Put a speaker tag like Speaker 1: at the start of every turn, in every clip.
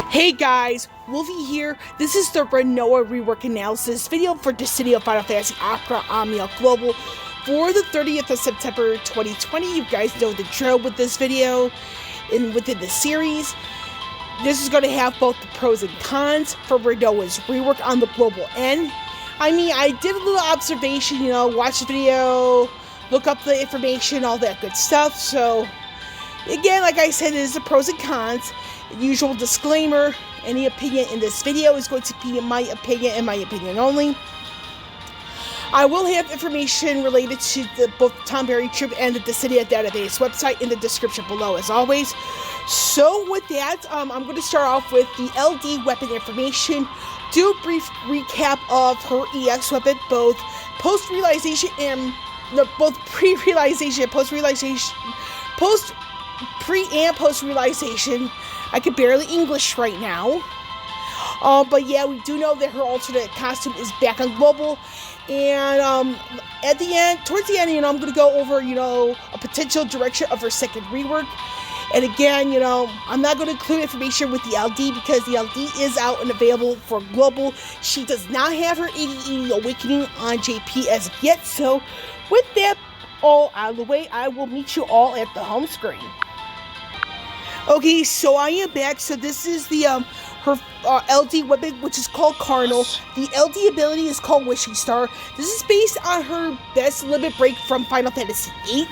Speaker 1: Hey guys, Wolvie here. This is the Rinoa rework analysis video for Destiny of Final Fantasy Opera Omnia Global for the 30th of September 2020. You guys know the drill with this video and within the series. This is going to have both the pros and cons for Rinoa's rework on the global end. I mean, I did a little observation, watch the video, look up the information, all that good stuff. So, again, like I said, it is the pros and cons. Usual disclaimer, any opinion in this video is going to be my opinion and my opinion only. I will have information related to both the Tom Berry Troop and the Destiny database website in the description below, as always. So with that, I'm going to start off with the LD weapon information. Do a brief recap of her EX weapon, both post-realization and both pre-realization and post-realization, pre and post-realization. I can barely English right now. But yeah, we do know that her alternate costume is back on global. And at the end, towards the end, I'm going to go over, a potential direction of her second rework. And again, I'm not going to include information with the LD because the LD is out and available for global. She does not have her 8080 awakening on JP as of yet. So with that all out of the way, I will meet you all at the home screen. Okay, so I am back. So this is the her LD weapon, which is called Cardinal. The LD ability is called Wishing Star. This is based on her best limit break from Final Fantasy VIII.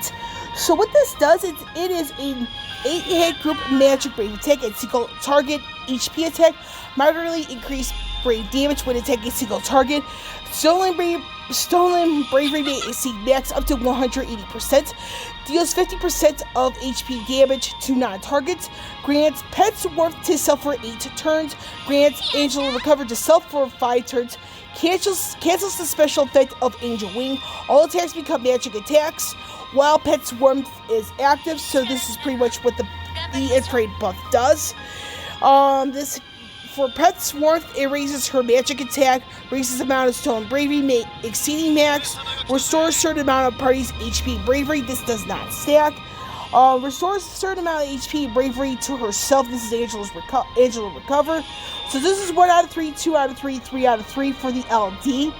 Speaker 1: So what this does is it is an 8-hit group magic brave attack and single target HP attack, moderately increased brave damage when attacking single target. Stolen bravery may exceed max up to 180%. Deals 50% of HP damage to non-targets. Grants Pet's Worth to self for 8 turns. Grants Angel Recover to self for 5 turns. Cancels the special effect of Angel Wing. All attacks become magic attacks while Pet's Warmth is active. So this is pretty much what the Afraid buff does. This for Pet's Warmth, it raises her magic attack, raises the amount of stolen bravery, exceeding max, restores a certain amount of party's HP bravery. This does not stack. Restores a certain amount of HP bravery to herself. This is Angela Recover. So this is 1 out of 3, 2 out of 3, 3 out of 3 for the LD.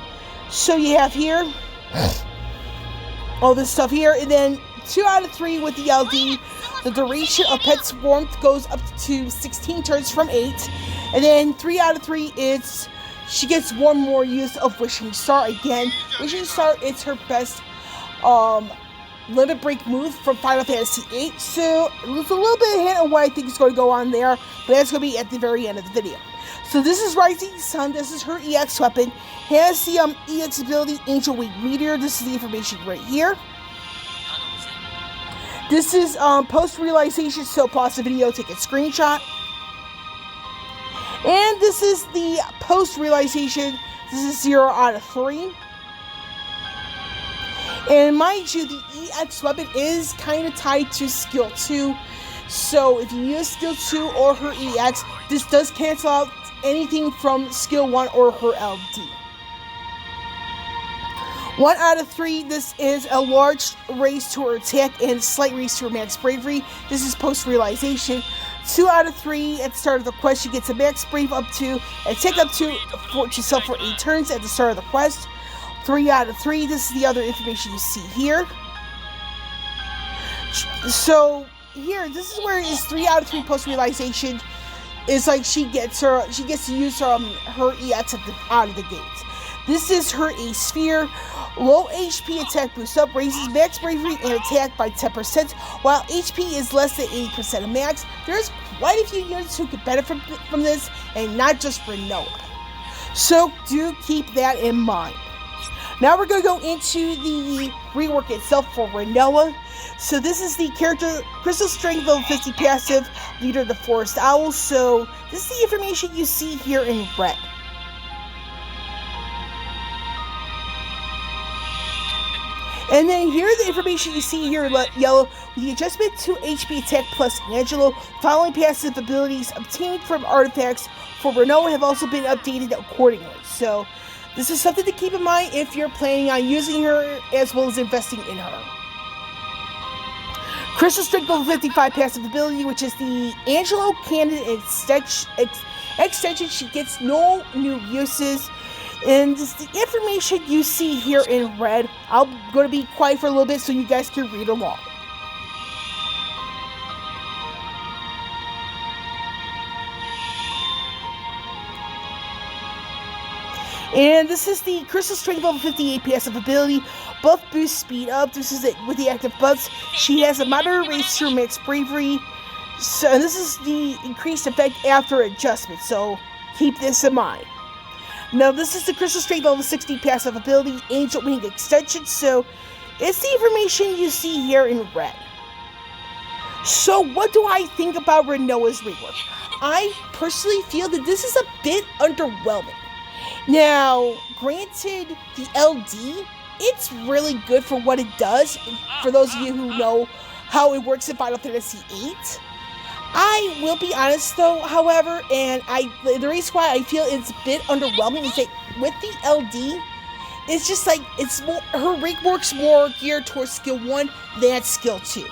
Speaker 1: So you have here all this stuff here, and then 2 out of 3 with the LD. The duration of Pet's Warmth goes up to 16 turns from 8. And then 3 out of 3 is she gets one more use of Wishing Star. Again, Wishing Star is her best limit break move from Final Fantasy VIII. So there's a little bit of hint of what I think is going to go on there, but that's going to be at the very end of the video. So this is Rising Sun. This is her EX weapon. Has the EX ability Angel Wing Meteor. This is the information right here. This is post-realization, so pause the video, take a screenshot. And this is the post-realization. This is 0 out of 3. And mind you, the EX weapon is kind of tied to skill 2. So if you use skill 2 or her EX, this does cancel out anything from skill 1 or her LD. 1 out of 3, this is a large raise to her attack and slight raise to her max bravery. This is post-realization. 2 out of 3, at the start of the quest, she gets a max brave up to, attack up to, for herself for 8 turns at the start of the quest. 3 out of 3, this is the other information you see here. So, here, this is where it is 3 out of 3 post-realization. Is like she gets to use her EX out of the gates. This is her A Sphere. Low HP attack boost up, raises max bravery and attack by 10%, while HP is less than 80% of max. There's quite a few units who could benefit from this, and not just Rinoa. So do keep that in mind. Now we're going to go into the rework itself for Rinoa. So this is the character Crystal Strength level 50 passive, Leader of the Forest Owl. So this is the information you see here in red. And then here's the information you see here in yellow. With the adjustment to HP attack plus Angelo, following passive abilities obtained from artifacts for Rinoa have also been updated accordingly. So this is something to keep in mind if you're planning on using her as well as investing in her. Crystal Strength level 55 passive ability, which is the Angelo Cannon extension. She gets no new uses. And this is the information you see here in red. I'm going to be quiet for a little bit so you guys can read along. And this is the Crystal Strength level 58 passive ability. Buff boost speed up. This is it with the active buffs. She has a moderate race through max bravery. So, and this is the increased effect after adjustment. So keep this in mind. Now this is the Crystal Strength level 60 passive ability, Angel Wing extension. So it's the information you see here in red. So what do I think about Rinoa's rework? I personally feel that this is a bit underwhelming. Now, granted, the LD, it's really good for what it does. For those of you who know how it works in Final Fantasy VIII. I will be honest though, however, and the reason why I feel it's a bit underwhelming is that with the LD, it's just like, it's more, her rework's more geared towards skill 1 than skill 2.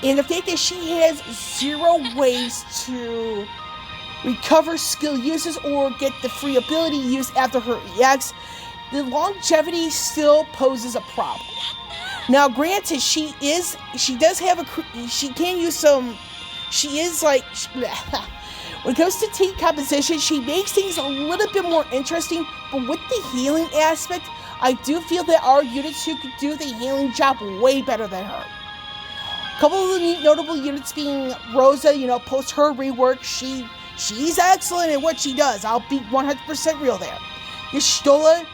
Speaker 1: And the fact that she has 0 ways to recover skill uses or get the free ability used after her EX, the longevity still poses a problem. Now, granted, she can use some, she is like, when it comes to team composition, she makes things a little bit more interesting, but with the healing aspect, I do feel there are units who could do the healing job way better than her. A couple of the notable units being Rosa, post her rework, she's excellent at what she does. I'll be 100% real there. Y'shtola,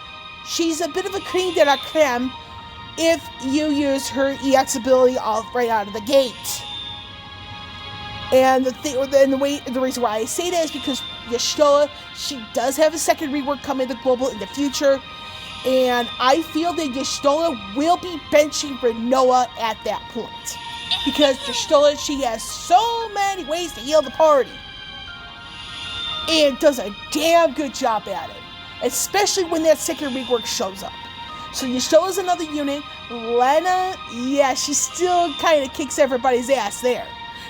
Speaker 1: she's a bit of a cream de la creme if you use her EX ability right out of the gate. And the reason why I say that is because Y'shtola, she does have a second rework coming to Global in the future. And I feel that Y'shtola will be benching Rinoa at that point. Because Y'shtola, she has so many ways to heal the party. And does a damn good job at it. Especially when that second rework shows up. So Y'shtola's another unit. Lena, yeah, she still kind of kicks everybody's ass there.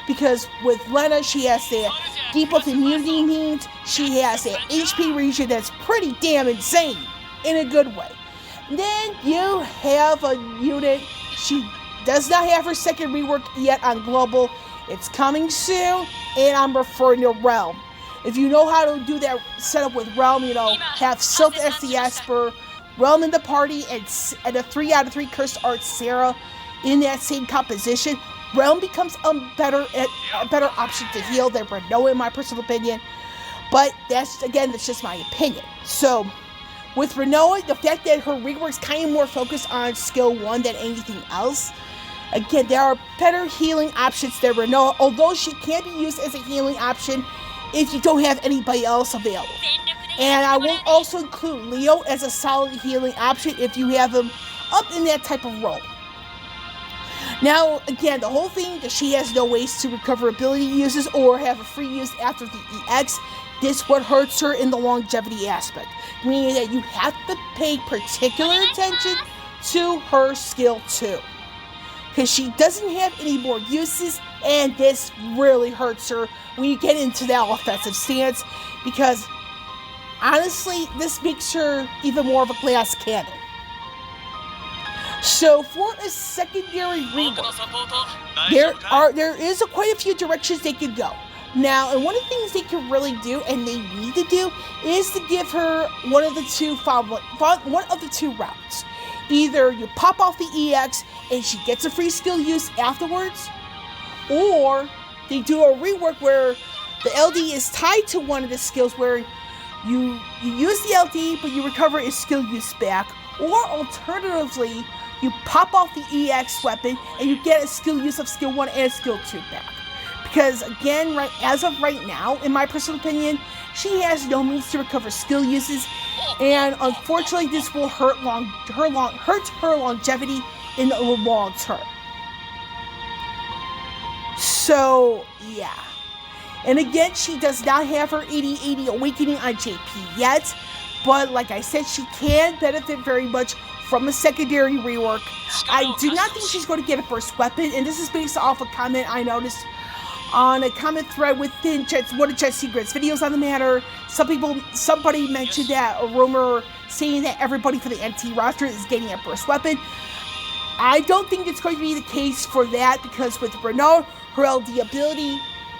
Speaker 1: Because with Lena, she has that debuff immunity needs. She has that HP region that's pretty damn insane. In a good way. Then you have a unit. She does not have her second rework yet on Global. It's coming soon. And I'm referring to Realm. If you know how to do that setup with Realm, have Silph as the Esper, Realm in the party, and a 3 out of 3 Cursed Art Sarah in that same composition, Realm becomes a better option to heal than Rinoa in my personal opinion. But that's just my opinion. So, with Rinoa, the fact that her rework's kind of more focused on skill 1 than anything else, again, there are better healing options than Rinoa, although she can be used as a healing option if you don't have anybody else available. And I will also include Leo as a solid healing option if you have him up in that type of role. Now, again, the whole thing that she has no ways to recover ability uses or have a free use after the EX, this what hurts her in the longevity aspect. Meaning that you have to pay particular attention to her skill 2. Because she doesn't have any more uses, and this really hurts her when you get into that offensive stance. Because, honestly, this makes her even more of a glass cannon. So, for a secondary rework, there is quite a few directions they could go. Now, and one of the things they can really do, and they need to do, is to give her one of the two routes. Either you pop off the EX and she gets a free skill use afterwards, or they do a rework where the LD is tied to one of the skills where you use the LD but you recover its skill use back, or alternatively, you pop off the EX weapon and you get a skill use of skill 1 and skill 2 back. Because again, as of right now, in my personal opinion, she has no means to recover skill uses, and unfortunately, this will hurt her longevity in the long term. So yeah, and again, she does not have her 80/80 awakening on JP yet, but like I said, she can benefit very much from a secondary rework. I do not think she's going to get a burst weapon, and this is based off a comment I noticed on a comment thread within one of Jet Secret's videos on the matter. Somebody mentioned that a rumor saying that everybody for the NT roster is getting a burst weapon. I don't think it's going to be the case for that, because with Rinoa, her LD ability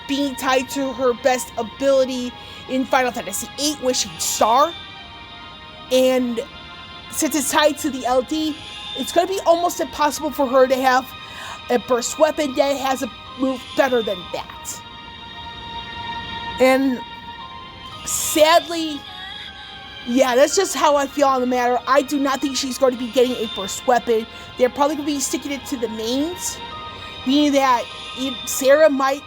Speaker 1: being tied to her best ability in Final Fantasy VIII, Wishing Star, and since it's tied to the LD, it's going to be almost impossible for her to have a burst weapon that has a move better than that. And sadly, yeah, that's just how I feel on the matter. I do not think she's going to be getting a burst weapon. They're probably going to be sticking it to the mains, meaning that Sarah might,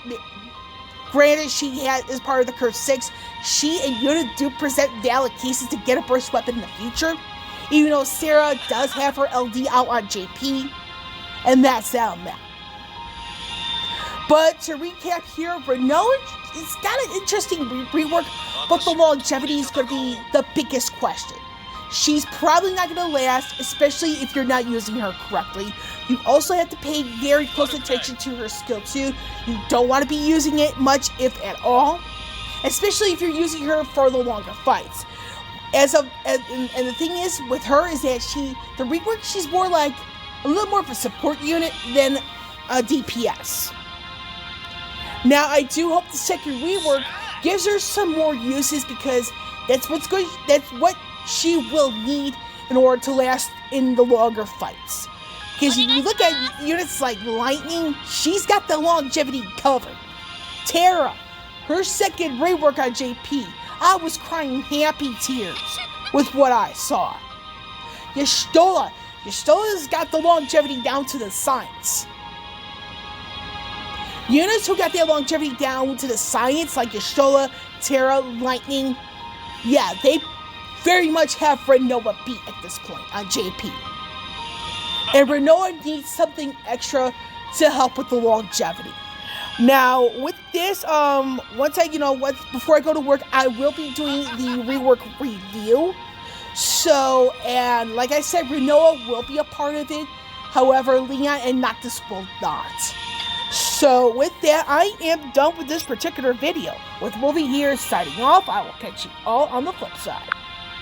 Speaker 1: granted she is part of the Curse 6, she and Yuna do present valid cases to get a burst weapon in the future, even though Sarah does have her LD out on JP, and that's that on that. But to recap here, Rinoa, it's got an interesting rework, but the longevity is going to be the biggest question. She's probably not going to last, especially if you're not using her correctly. You also have to pay very close attention to her skill too. You don't want to be using it much, if at all, especially if you're using her for the longer fights. And the thing is with her is that the rework, she's more like a little more of a support unit than a DPS. Now, I do hope the second rework gives her some more uses, because that's what she will need in order to last in the longer fights. Because if you look at units like Lightning, she's got the longevity covered. Terra, her second rework on JP, I was crying happy tears with what I saw. Y'shtola's got the longevity down to the science. Units who got their longevity down to the science, like Y'shtola, Terra, Lightning, yeah, they very much have Rinoa beat at this point on JP. And Rinoa needs something extra to help with the longevity. Now, with this, before I go to work, I will be doing the rework review. So, and like I said, Rinoa will be a part of it. However, Lena and Noctis will not. So, with that, I am done with this particular video. With Wolvie here signing off, I will catch you all on the flip side.